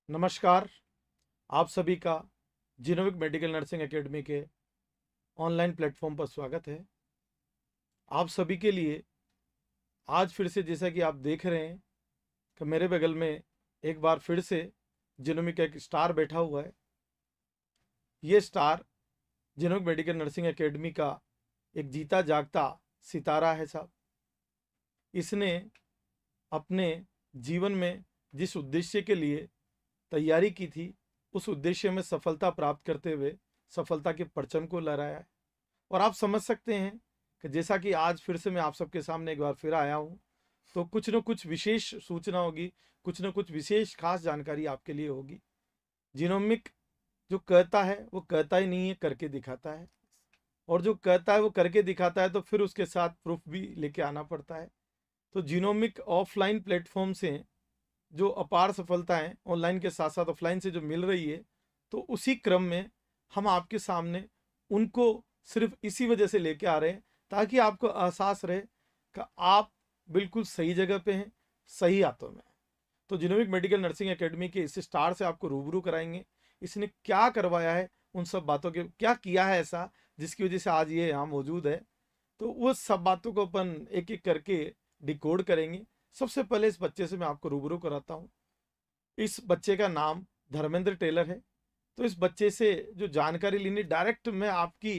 नमस्कार। आप सभी का जीनोमिक मेडिकल नर्सिंग एकेडमी के ऑनलाइन प्लेटफॉर्म पर स्वागत है। आप सभी के लिए आज फिर से जैसा कि आप देख रहे हैं कि मेरे बगल में एक बार फिर से जीनोमिक का एक स्टार बैठा हुआ है। ये star genomic medical nursing academy का एक जीता जागता सितारा है साहब। इसने अपने जीवन में जिस उद्देश्य के लिए तैयारी की थी उस उद्देश्य में सफलता प्राप्त करते हुए सफलता के परचम को लहराया है। और आप समझ सकते हैं कि जैसा कि आज फिर से मैं आप सबके सामने एक बार फिर आया हूँ, तो कुछ न कुछ विशेष सूचना होगी, कुछ न कुछ विशेष खास जानकारी आपके लिए होगी। जीनोमिक जो कहता है वो कहता ही नहीं है, करके दिखाता है। और जो कहता है वो करके दिखाता है, तो फिर उसके साथ प्रूफ भी लेके आना पड़ता है। तो जीनोमिक ऑफलाइन प्लेटफॉर्म से जो अपार सफलताएं ऑनलाइन के साथ साथ ऑफलाइन से जो मिल रही है, तो उसी क्रम में हम आपके सामने उनको सिर्फ इसी वजह से लेके आ रहे हैं ताकि आपको एहसास रहे कि आप बिल्कुल सही जगह पे हैं, सही हाथों में हैं। तो जीनोमिक मेडिकल नर्सिंग एकेडमी के इस स्टार से आपको रूबरू कराएंगे, इसने क्या करवाया है, उन सब बातों के क्या किया है ऐसा जिसकी वजह से आज ये यहाँ मौजूद है। तो वो सब बातों को अपन एक एक करके डिकोड करेंगे। सबसे पहले इस बच्चे से मैं आपको रूबरू कराता हूँ। इस बच्चे का नाम धर्मेंद्र टेलर है। तो इस बच्चे से जो जानकारी लेनी डायरेक्ट मैं आपकी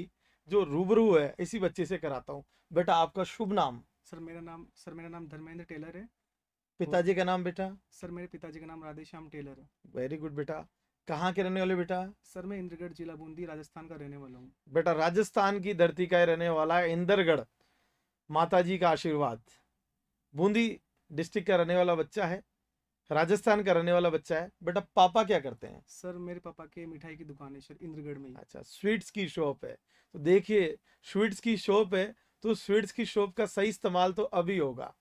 जो रूबरू है इसी बच्चे से कराता हूँ। बेटा, आपका शुभ नाम? सर मेरा नाम धर्मेंद्र टेलर है। और पिताजी का नाम बेटा? सर मेरे पिताजी का नाम राधेश्याम टेलर है। वेरी गुड बेटा। कहाँ के रहने वाले बेटा? सर मैं इंद्रगढ़ जिला बूंदी राजस्थान का रहने वाला हूँ। बेटा, राजस्थान की धरती का ही रहने वाला है, इंदरगढ़। माता जी का आशीर्वाद। बूंदी डिस्ट्रिक्ट का रहने वाला बच्चा है, राजस्थान का रहने वाला बच्चा है। बेटा, पापा क्या करते हैं? सर मेरे पापा के मिठाई की दुकान है सर, इंद्रगढ़ में ही। अच्छा, स्वीट्स की शॉप है। तो देखिए, स्वीट्स की शॉप है तो स्वीट्स की शॉप का सही इस्तेमाल तो अभी होगा।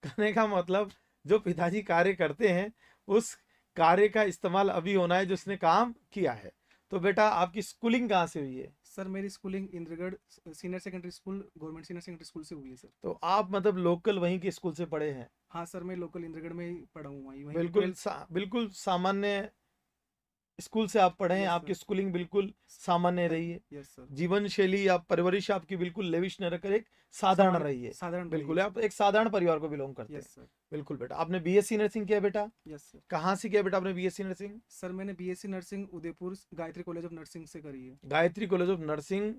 कहने का मतलब, जो पिताजी कार्य करते हैं उस कार्य का इस्तेमाल अभी होना है जो उसने काम किया है। तो बेटा, आपकी स्कूलिंग कहाँ से हुई है? सर मेरी schooling Indragarh senior secondary school, government senior secondary school से हुई है सर। तो आप मतलब लोकल वहीं के स्कूल से पढ़े हैं? हाँ सर, मैं लोकल इंद्रगढ़ में ही पढ़ा हूँ, वहीं वहीं पे बिल्कुल 12th। बिल्कुल सामान्य स्कूल से आप पढ़े हैं। यस आपकी सर। स्कूलिंग बिल्कुल सामान्य रही है। Yes sir. जीवन शैली या परवरिश आपकी बिल्कुल लेविश न रहकर एक साधारण सामान्य रही है। साधारण रही है बिल्कुल, आप सर। एक साधारण परिवार को बिलोंग करते हैं। Yes sir. बिल्कुल बेटा। आपने बीएससी नर्सिंग किया बेटा? Yes sir. कहाँ से किया बेटा आपने बीएससी नर्सिंग? सर मैंने BSc nursing Udaipur Gayatri college of nursing से करी है। गायत्री कॉलेज ऑफ नर्सिंग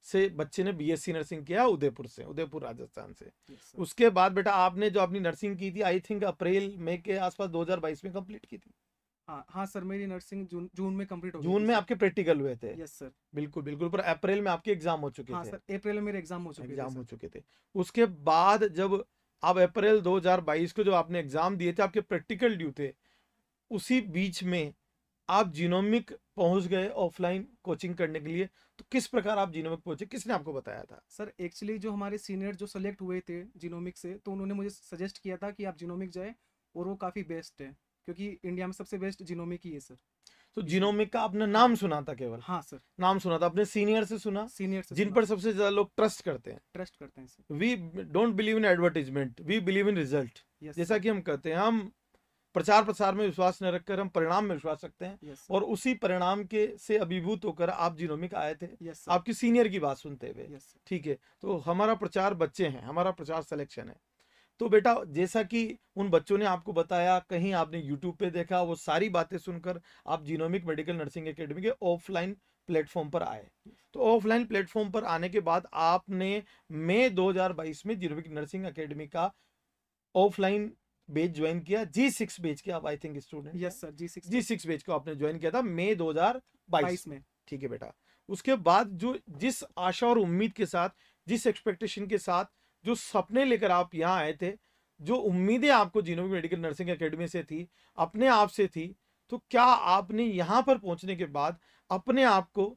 से बच्चे ने बीएससी नर्सिंग किया, उदयपुर से, उदयपुर राजस्थान से। Yes sir. उसके बाद बेटा आपने जो अपनी नर्सिंग की थी, आई थिंक अप्रैल मई के आसपास 2022 में कंप्लीट की थी। हाँ हाँ सर, मेरी नर्सिंग जून जून में कंप्लीट हो गई जून थी में सर। आपके प्रैक्टिकल हुए थे? Yes sir. बिल्कुल बिल्कुल। पर अप्रैल में आपके एग्जाम हो चुके हाँ थे? सर, अप्रैल में मेरे एग्जाम हो चुके थे एग्जाम हो सर। चुके थे। उसके बाद जब आप अप्रैल 2022 को जो आपने एग्जाम दिए थे, आपके प्रैक्टिकल ड्यू थे, उसी बीच में आप जीनोमिक पहुंच गए ऑफलाइन कोचिंग करने के लिए। तो किस प्रकार आप जीनोमिक पहुंचे, किसने आपको बताया था? सर एक्चुअली जो हमारे सीनियर जो सेलेक्ट हुए थे जीनोमिक से, तो उन्होंने मुझे सजेस्ट किया था कि आप जीनोमिक जाए, और वो काफ़ी बेस्ट है, क्योंकि इंडिया में सबसे बेस्ट जीनोमिक ही है सर। तो इसलिए। जीनोमिक का आपने हाँ। नाम सुना था केवल? हाँ सर। नाम सुना था, अपने सीनियर से सुना, सीनियर से जिन सुना पर सर। सबसे ज्यादा लोग ट्रस्ट करते हैं। ट्रस्ट करते हैं sir. We don't believe in advertisement, we believe in result. Yes जैसा सर। कि हम कहते हैं, हम प्रचार प्रसार में विश्वास न रखकर हम परिणाम में विश्वास रखते हैं। Yes sir. और उसी परिणाम के से अभिभूत होकर आप जीनोमिक आए थे, यस सर। आपकी सीनियर की बात सुनते हुए। Yes sir. ठीक है, तो हमारा प्रचार बच्चे हैं, हमारा प्रचार सिलेक्शन है। तो बेटा, जैसा कि उन बच्चों ने आपको बताया, कहीं आपने यूट्यूब पे देखा, वो सारी बातें सुनकर आप जीनोमिक मेडिकल नर्सिंग एकेडमी के ऑफलाइन प्लेटफॉर्म पर आए। तो ऑफलाइन प्लेटफॉर्म पर आने के बाद आपने मई 2022 में जीनोमिक नर्सिंग एकेडमी का ऑफलाइन बेच ज्वाइन किया। G6 बेच के आप आई थिंक स्टूडेंट हैं। यस सर, जी 6 में। G6 बेच को आपने ज्वाइन किया था मई 2022 22 में। में। ठीक है बेटा। उसके बाद जो जिस आशा और उम्मीद के साथ, जिस एक्सपेक्टेशन के साथ, जो सपने लेकर आप यहाँ आए थे, जो उम्मीदें आपको जीनोमिक मेडिकल नर्सिंग एकेडमी से थी, अपने आप से थी, तो क्या आपने यहाँ पर पहुंचने के बाद अपने आप को,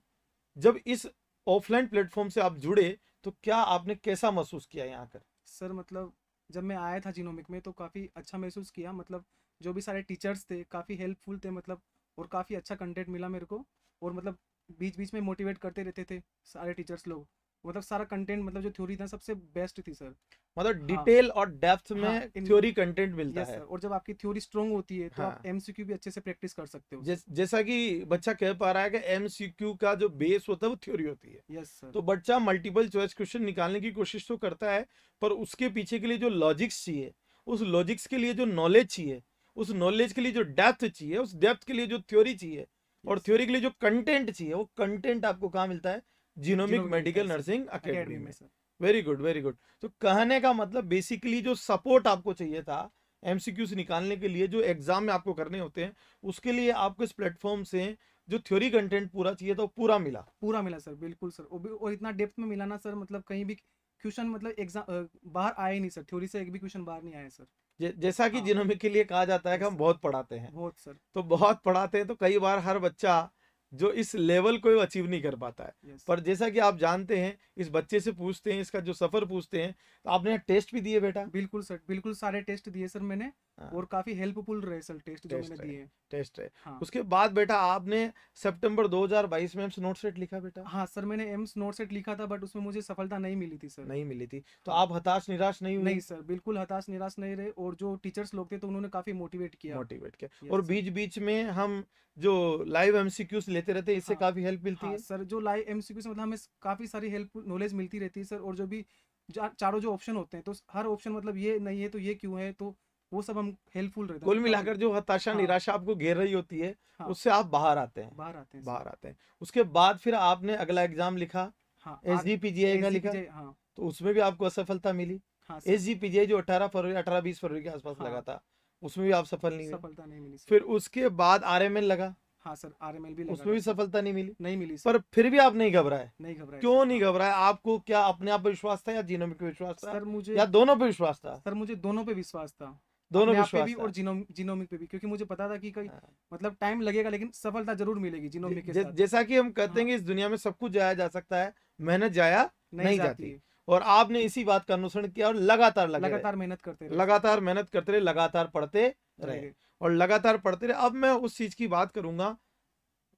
जब इस ऑफलाइन प्लेटफॉर्म से आप जुड़े, तो क्या आपने कैसा महसूस किया यहाँ कर? सर मतलब जब मैं आया था जीनोमिक में तो काफ़ी अच्छा महसूस किया, मतलब जो भी सारे टीचर्स थे काफ़ी हेल्पफुल थे, मतलब और काफ़ी अच्छा कंटेंट मिला मेरे को। और मतलब बीच बीच में मोटिवेट करते रहते थे सारे टीचर्स लोग, मतलब सारा कंटेंट, मतलब जो थ्योरी था सबसे बेस्ट थी सर। मतलब हाँ डिटेल और डेप्थ हाँ में थ्योरी कंटेंट मिलता यस सर, है। और जब आपकी थ्योरी स्ट्रोंग होती है तो आप हाँ, एमसीक्यू भी अच्छे से प्रैक्टिस कर सकते हो सर। जैसा कि बच्चा कह पा रहा है कि एमसीक्यू का जो बेस होता है वो थ्योरी होती है। Yes sir. तो बच्चा मल्टीपल चॉइस क्वेश्चन निकालने की कोशिश तो करता है, पर उसके पीछे के लिए जो लॉजिक्स चाहिए, उस लॉजिक्स के लिए जो नॉलेज चाहिए, उस नॉलेज के लिए जो डेप्थ चाहिए, उस डेप्थ के लिए जो थ्योरी चाहिए, और यस सर, थ्योरी के लिए जो कंटेंट चाहिए, वो कंटेंट आपको कहाँ मिलता है? जीनोमिक जिनोमिक मिलता मेडिकल है सर, नर्सिंग एकेडमी एकेडमी में। में sir. Very good, very good. तो कहने का मतलब बेसिकली जो सपोर्ट आपको चाहिए था एमसीक्यूज निकालने के लिए, जो एग्जाम में आपको करने होते हैं, उसके लिए आपको इस प्लेटफॉर्म से जो थ्योरी कंटेंट पूरा चाहिए था वो पूरा मिला। पूरा मिला सर, बिल्कुल सर। और इतना डेप्थ में मिला ना सर, मतलब कहीं भी क्वेश्चन, मतलब एग्जाम बाहर आया ही नहीं सर, थ्योरी से एक भी क्वेश्चन बाहर नहीं आया सर। जैसा कि हाँ जिनोमिक के लिए कहा जाता है कि यस हम सर, बहुत पढ़ाते हैं, बहुत सर। तो बहुत पढ़ाते हैं तो कई बार हर बच्चा जो इस लेवल को अचीव नहीं कर पाता है। यस पर जैसा कि आप जानते हैं, इस बच्चे से पूछते हैं, इसका जो सफर पूछते हैं, तो आपने टेस्ट भी दिए बेटा? बिल्कुल सर, बिल्कुल सारे टेस्ट दिए सर मैंने, हाँ, और काफी हेल्पफुल रहे सर टेस्ट जो मैंने टेस्ट है, दिए। टेस्ट है। हाँ उसके बाद बेटा आपने सितंबर 2022 में एम्स नोट सेट लिखा बेटा? हाँ सर, मैंने एम्स नोट सेट लिखा था, बट उसमें मुझे सफलता नहीं मिली थी सर। नहीं मिली थी, तो हाँ आप हताश निराश नहीं हुए? नहीं सर, बिल्कुल हताश निराश नहीं रहे, और जो टीचर्स लोग थे तो उन्होंने काफी मोटिवेट किया। मोटिवेट किया, और यस सर। बीच बीच में हम जो लाइव एमसीक्यूज लेते रहते हैं, इससे हाँ काफी हेल्प मिलती हाँ है। सर, जो लाइव एमसीक्यू से मतलब हमें काफी सारी हेल्प नॉलेज मिलती रहती है सर, और जो भी चारों जो ऑप्शन होते हैं, तो हर ऑप्शन मतलब ये नहीं है तो ये क्यों है, तो वो सब हम हेल्पफुल रहते हैं कुल सर काफी। मिलाकर जो हताशा हाँ निराशा आपको घेर रही होती है, हाँ, उससे आप बाहर आते हैं। बाहर आते हैं सर। बाहर आते हैं। उसके बाद फिर आपने अगला एग्जाम लिखा, हाँ एस जी पी जी आई का लिखा, एसजीपीजे, हाँ तो उसमें भी आपको असफलता मिली। हाँ एस सर। जी पी जी आई जो 18 फरवरी 18-20 फरवरी के आसपास लगा हाँ, था, उसमें भी आप सफल नहीं हुए। सफलता नहीं मिली सर। फिर उसके बाद आरएमएल लगा, हाँ सर, आरएमएल भी लगा उसमें था भी सर। सफलता नहीं मिली। नहीं मिली सर। पर फिर भी आप नहीं घबराए? नहीं घबराए सर। क्यों नहीं हाँ घबराए? आपको क्या अपने आप पे विश्वास था, या जीनोमिक पे विश्वास था, सर, मुझे या दोनों पे विश्वास था? सर मुझे दोनों पे विश्वास था, दोनों अपने पे आप पे भी विश्वास और था। जीनोमिक पे भी, क्योंकि मुझे पता था कि कहीं हाँ। मतलब टाइम लगेगा लेकिन सफलता जरूर मिलेगी जीनोमिक के साथ। जैसा कि हम कहते हैं हाँ, कि इस दुनिया में सब कुछ जाया जा सकता है, मेहनत जाया नहीं नहीं जाती जाती। है। और आपने इसी बात का अनुसरण किया और लगातार लगे रहे, लगातार मेहनत करते रहे सर। लगातार मेहनत करते रहे, लगातार पढ़ते रहे, रहे। और लगातार पढ़ते रहे। अब मैं उस चीज की बात करूंगा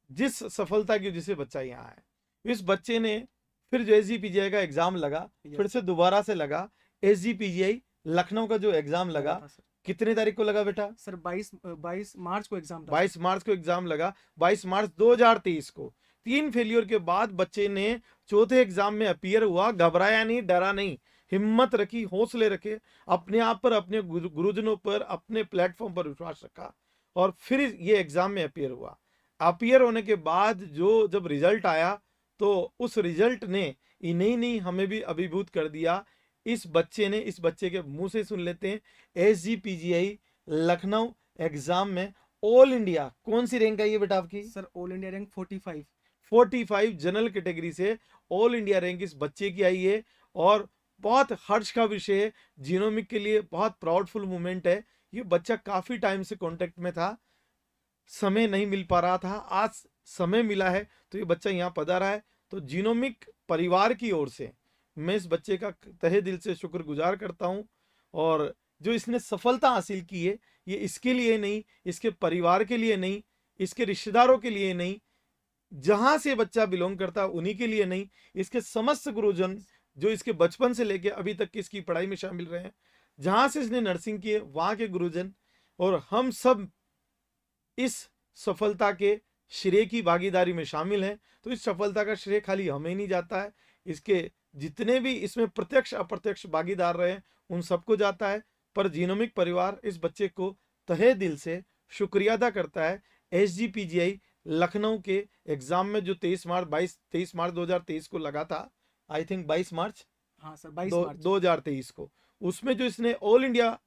जिस सफलता की, जिसे बच्चा यहाँ है, इस बच्चे ने फिर जो एसजीपीजीआई का एग्जाम लगा, फिर यस से सर, दोबारा से लगा। एसजीपीजीआई लखनऊ का जो एग्जाम लगा लगा, था सर। कितने तारीख को लगा बेटा? सर 22 मार्च को एग्जाम था सर। 22 मार्च को एग्जाम लगा, 22 मार्च 2023 को। 3 फेलियर के बाद बच्चे ने चौथे एग्जाम में अपीयर हुआ, घबराया नहीं, डरा नहीं, हिम्मत रखी, हौसले रखे, अपने आप पर, अपने गुरुजनों पर, अपने प्लेटफॉर्म पर विश्वास रखा, और फिर ये एग्जाम में अपीयर हुआ। अपीयर होने के बाद जो जब रिजल्ट आया, तो उस रिजल्ट ने इन्हें नहीं हमें भी अभिभूत कर दिया। इस बच्चे ने, इस बच्चे के मुंह से सुन लेते हैं, एसजीपीजीआई लखनऊ एग्जाम में ऑल इंडिया कौन सी रैंक आई है बेटा आपकी? Sir all India rank 45। 45 general category से ऑल इंडिया रैंक इस बच्चे की आई है, और बहुत हर्ष का विषय है, जीनोमिक के लिए बहुत प्राउडफुल मोमेंट है। ये बच्चा काफी टाइम से कांटेक्ट में था, समय नहीं मिल पा रहा था, आज समय मिला है, तो ये बच्चा यहाँ पधारा है। तो जीनोमिक परिवार की ओर से मैं इस बच्चे का तहे दिल से शुक्रगुजार करता हूँ, और जो इसने सफलता हासिल की है, ये इसके लिए नहीं, इसके परिवार के लिए नहीं, इसके रिश्तेदारों के लिए नहीं, जहां से बच्चा बिलोंग करता है उन्हीं के लिए नहीं, इसके समस्त गुरुजन जो इसके बचपन से लेके अभी तक की इसकी पढ़ाई में शामिल रहे हैं, जहां से इसने नर्सिंग की है वहां के गुरुजन, और हम सब इस सफलता के श्रेय की भागीदारी में शामिल हैं। तो इस सफलता का श्रेय खाली हमें नहीं जाता है, इसके जितने भी इसमें प्रत्यक्ष अप्रत्यक्ष भागीदार रहे उन सबको जाता है। पर जीनोमिक परिवार इस बच्चे को तहे दिल से शुक्रिया अदा करता है। एसजीपीजीआई लखनऊ के एग्जाम में जो 23 मार्च 2023 को लगा था, आई थिंक 22 मार्च हाँ सर 22 मार्च 2023 को, उसमें जो इसने ऑल इंडिया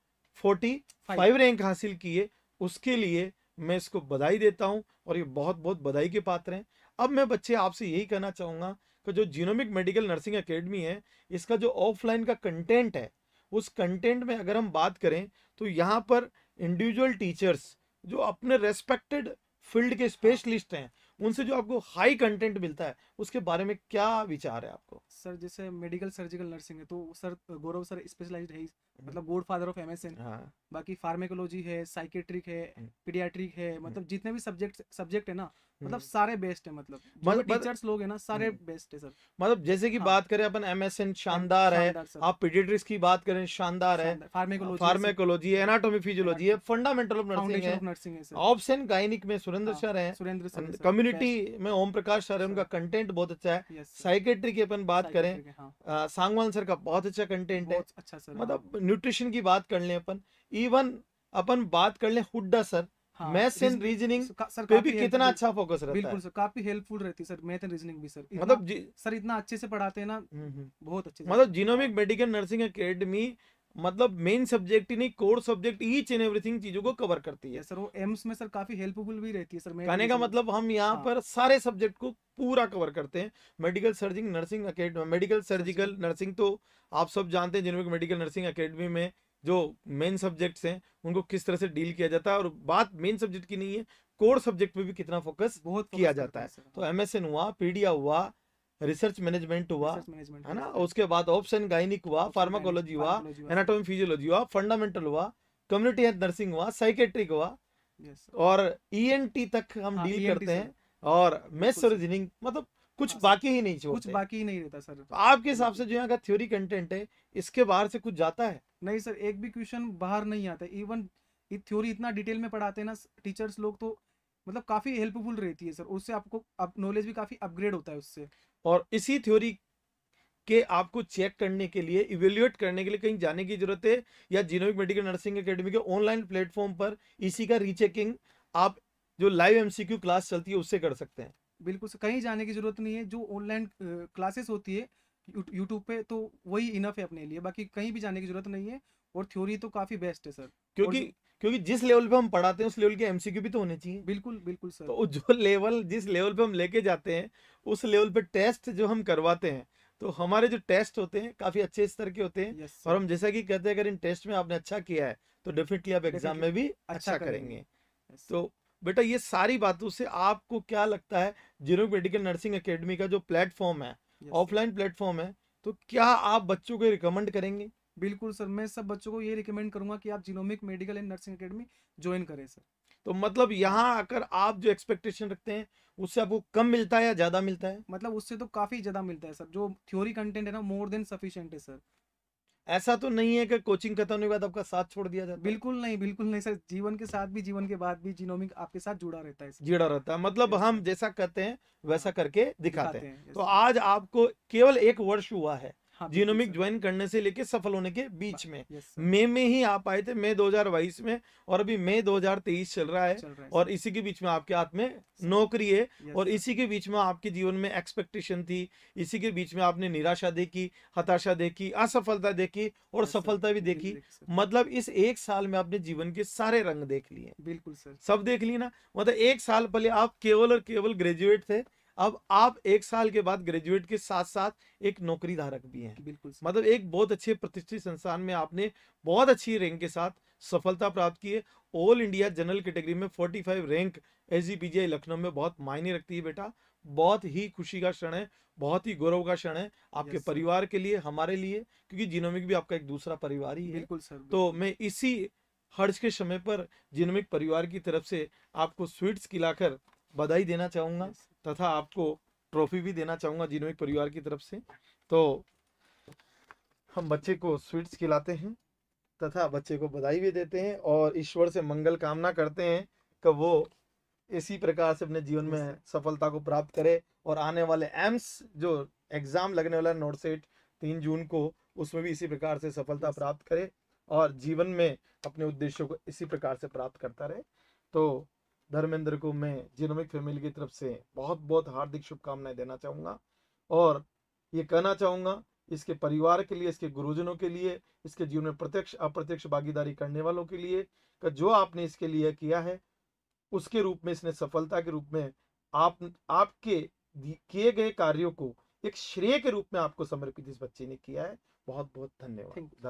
45 रैंक हासिल की है, उसके लिए मैं इसको बधाई देता हूं, और ये बहुत बहुत बधाई के पात्र हैं। अब मैं बच्चे आपसे यही कहना चाहूंगा कि जो जीनोमिक मेडिकल नर्सिंग एकेडमी है, इसका जो ऑफलाइन का कंटेंट है, उस कंटेंट में अगर हम बात करें तो यहाँ पर इंडिविजुअल टीचर्स जो अपने रेस्पेक्टेड फील्ड के स्पेशलिस्ट हैं, उनसे जो आपको हाई कंटेंट मिलता है, उसके बारे में क्या विचार है आपको? सर जैसे मेडिकल सर्जिकल नर्सिंग है तो सर गौरव सर स्पेशलाइज्ड है ही, मतलब गॉड फादर ऑफ एमएसएन। हाँ। बाकी फार्मेकोलॉजी है, साइकेट्रिक है, हम्म, पीडियाट्रिक है, मतलब जितने भी सब्जेक्ट है ना, मतलब सारे बेस्ट है, मतलब जो भी मतलब टीचर्स लोग हैं ना सारे बेस्ट है सर। मतलब जैसे कि हाँ। बात करें अपन MSN शानदार है, शानदार सर, आप पीडियाट्रिक्स की बात करें शानदार है, फार्मेकोलॉजी फार्मेकोलॉजी है, एनाटॉमी फिजियोलॉजी है, फंडामेंटल ऑफ नर्सिंग फाउंडेशन है, ऑफ नर्सिंग है सर। ऑप्स एंड गायनिक में सुरेंद्र हाँ, सर हैं, सुरेंद्र सर है सर, कम्युनिटी बेस्ट। में ओम प्रकाश सर है, उनका सर, कंटेंट बहुत अच्छा है, यस सर, साइकेट्री की अपन बात करें साइकेट्रिक है, हाँ, सांगवान सर का बहुत अच्छा कंटेंट है, बहुत अच्छा सर, हाँ, मतलब न्यूट्रिशन की बात कर लें अपन, इवन अपन बात कर लें हुड्डा सर, हाँ, मैथ्स एंड रीजनिंग सर पे भी काफी कितना हेल्पफुल, अच्छा फोकस रहता बिल्कुल है। सर काफी हेल्पफुल रहती है सर, मैथ एंड रीजनिंग भी सर, इतना मतलब सर इतना अच्छे से पढ़ाते हैं ना, हम्म। बहुत अच्छे से मतलब sir. Genomic medical nursing academy मतलब मेन सब्जेक्ट ही नहीं, core subject each and everything चीजों को कवर करती है। यस सर, वो एम्स में सर काफी हेल्पफुल भी रहती है सर, मैथ कहने का रीजनिंग। मतलब हम यहाँ हाँ, पर सारे सब्जेक्ट को पूरा कवर करते हैं। Medical surging nursing academy, medical surgical nursing तो आप सब जानते हैं, जिनमें मेडिकल नर्सिंग एकेडमी में जो मेन सब्जेक्ट्स हैं उनको किस तरह से डील किया जाता है, और बात मेन सब्जेक्ट की नहीं है, कोर सब्जेक्ट पे भी कितना फोकस बहुत किया फोकस जाता करते हैं है। सर, तो हाँ, MSN हुआ, पीडिया हुआ, रिसर्च मैनेजमेंट हुआ, रिसर्च मैनेजमेंट है है ना, सर, उसके बाद ऑप्शन गायनिक हुआ, ऑप्शन गाइनिक, फार्माकोलॉजी हुआ, फार्माकोलॉजी हुआ सर, एनाटॉमी फिजियोलॉजी हुआ, फंडामेंटल हुआ, कम्युनिटी हेल्थ नर्सिंग हुआ, साइकेट्रिक हुआ, यस सर, और ENT तक हम हाँ, डील ENT करते सर, हैं, और बिल्कुल मैथ्स सर, रीजनिंग, मतलब कुछ हाँ सर, बाकी ही नहीं कुछ छोड़ते। बाकी ही नहीं रहता सर, तो आपके हिसाब से बिल्कुल। जो यहाँ का थ्योरी कंटेंट है, इसके बाहर से कुछ जाता है? नहीं सर, एक भी क्वेश्चन बाहर नहीं आता, इवन ये थ्योरी इतना डिटेल में पढ़ाते हैं ना टीचर्स लोग, तो मतलब काफी हेल्पफुल रहती है सर, उससे आपको नॉलेज भी काफी अपग्रेड होता है उससे। और इसी थ्योरी के आपको चेक करने के लिए, इवेल्युएट करने के लिए कहीं जाने की जरूरत है, या जीनोमिक मेडिकल नर्सिंग एकेडमी के ऑनलाइन प्लेटफॉर्म पर इसी का रीचेकिंग आप जो लाइव MCQ क्लास चलती है उससे कर सकते हैं? बिल्कुल सर, कहीं जाने की जरूरत नहीं है, जो ऑनलाइन क्लासेस होती है यूट्यूब पे, तो वही इनफ है अपने लिए, बाकी कहीं भी जाने की जरूरत नहीं है, और थ्योरी तो काफी बेस्ट है सर। और क्योंकि जो क्योंकि जिस लेवल पे हम पढ़ाते हैं उस लेवल के MCQ भी तो होने चाहिए। बिल्कुल बिल्कुल सर, तो जो लेवल, जिस लेवल पे हम लेके जाते हैं, उस लेवल पे टेस्ट जो हम करवाते हैं, तो हमारे जो टेस्ट होते हैं काफी अच्छे स्तर के होते हैं, यस और सर, हम जैसा कि कहते हैं, अगर इन टेस्ट में आपने अच्छा किया है तो डेफिनेटली आप एग्जाम डेफिनेटली में भी अच्छा अच्छा करेंगे, करेंगे। यस सर, तो बेटा, ये सारी बातों से आपको क्या लगता है, जीनोमिक मेडिकल नर्सिंग एकेडमी का जो प्लेटफॉर्म है, यस सर, ऑफलाइन प्लेटफॉर्म है, तो क्या आप बच्चों को रिकमेंड करेंगे? बिल्कुल सर, मैं सब बच्चों को ये रिकमेंड करूंगा कि आप genomic medical and nursing academy join करें सर। तो मतलब हाँ, यहाँ आकर आप जो एक्सपेक्टेशन रखते हैं उससे आपको कम मिलता है या ज्यादा मिलता है? मतलब उससे तो काफी ज्यादा मिलता है सर, जो थ्योरी कंटेंट है ना मोर देन सफिशिएंट है सर। ऐसा तो नहीं है कि कोचिंग खत्म होने के बाद आपका साथ छोड़ दिया जाता है? बिल्कुल नहीं, बिल्कुल नहीं सर, जीवन के साथ भी, जीवन के बाद भी जीनोमिक आपके साथ जुड़ा रहता है सर। जुड़ा रहता है, मतलब यस हम सर, जैसा कहते हैं वैसा हाँ, करके दिखाते दिखाते हैं। हैं, तो यस सर, आज आपको केवल 1 वर्ष हुआ है हाँ बिल्कुल जीनोमिक सर, ज्वाइन करने से लेके सफल होने के बीच में। यस सर, मई में ही आप आए थे, मई 2022 में, और अभी मई 2023 चल रहा है, चल रहा है और सर, इसी के बीच में आपके हाथ में सर, नौकरी है, यस और सर, इसी के बीच में आपके जीवन में एक्सपेक्टेशन थी, इसी के बीच में आपने निराशा देखी, हताशा देखी, असफलता देखी, और यस सर, सफलता भी देखी। देखिए सर, मतलब इस 1 साल में आपने जीवन के सारे रंग देख लिए, बिल्कुल सर, सब देख ली ना। मतलब 1 साल पहले आप केवल और केवल ग्रेजुएट थे, अब आप 1 साल के बाद ग्रेजुएट के साथ साथ एक नौकरी धारक भी हैं। बिल्कुल सर, मतलब एक बहुत अच्छे प्रतिष्ठित संस्थान में आपने बहुत अच्छी रैंक के साथ सफलता प्राप्त की है। ऑल इंडिया जनरल कैटेगरी में 45 रैंक SGPGI लखनऊ में बहुत मायने रखती है बेटा। बहुत ही खुशी का क्षण है, बहुत ही गौरव का क्षण है आपके यस सर, परिवार के लिए, हमारे लिए, क्योंकि जीनोमिक भी आपका एक दूसरा परिवार ही है। बिल्कुल सर, तो बिल्कुल, मैं इसी हर्ष के समय पर जीनोमिक परिवार की तरफ से आपको स्वीट्स खिलाकर बधाई देना चाहूँगा, यस तथा आपको ट्रॉफी भी देना चाहूँगा जीनोमिक परिवार की तरफ से। तो हम बच्चे को स्वीट्स खिलाते हैं तथा बच्चे को बधाई भी देते हैं, और ईश्वर से मंगल कामना करते हैं कि वो इसी प्रकार से अपने जीवन यस में सर, सफलता को प्राप्त करे, और आने वाले एम्स जो एग्जाम लगने वाला है नोटसेट 3 जून को, उसमें भी इसी प्रकार से सफलता यस प्राप्त करे, और जीवन में अपने उद्देश्यों को इसी प्रकार से प्राप्त करता रहे। तो धर्मेंद्र को मैं जीनोमिक फैमिली की तरफ से बहुत बहुत हार्दिक शुभकामनाएं देना चाहूँगा, और ये कहना चाहूँगा इसके परिवार के लिए, इसके गुरुजनों के लिए, इसके जीवन में प्रत्यक्ष अप्रत्यक्ष भागीदारी करने वालों के लिए, कि जो आपने इसके लिए किया है उसके रूप में, इसने सफलता के रूप में आपके किए गए कार्यों को एक श्रेय के रूप में आपको समर्पित इस बच्चे ने किया है। बहुत बहुत थैंक यू। धन्यवाद।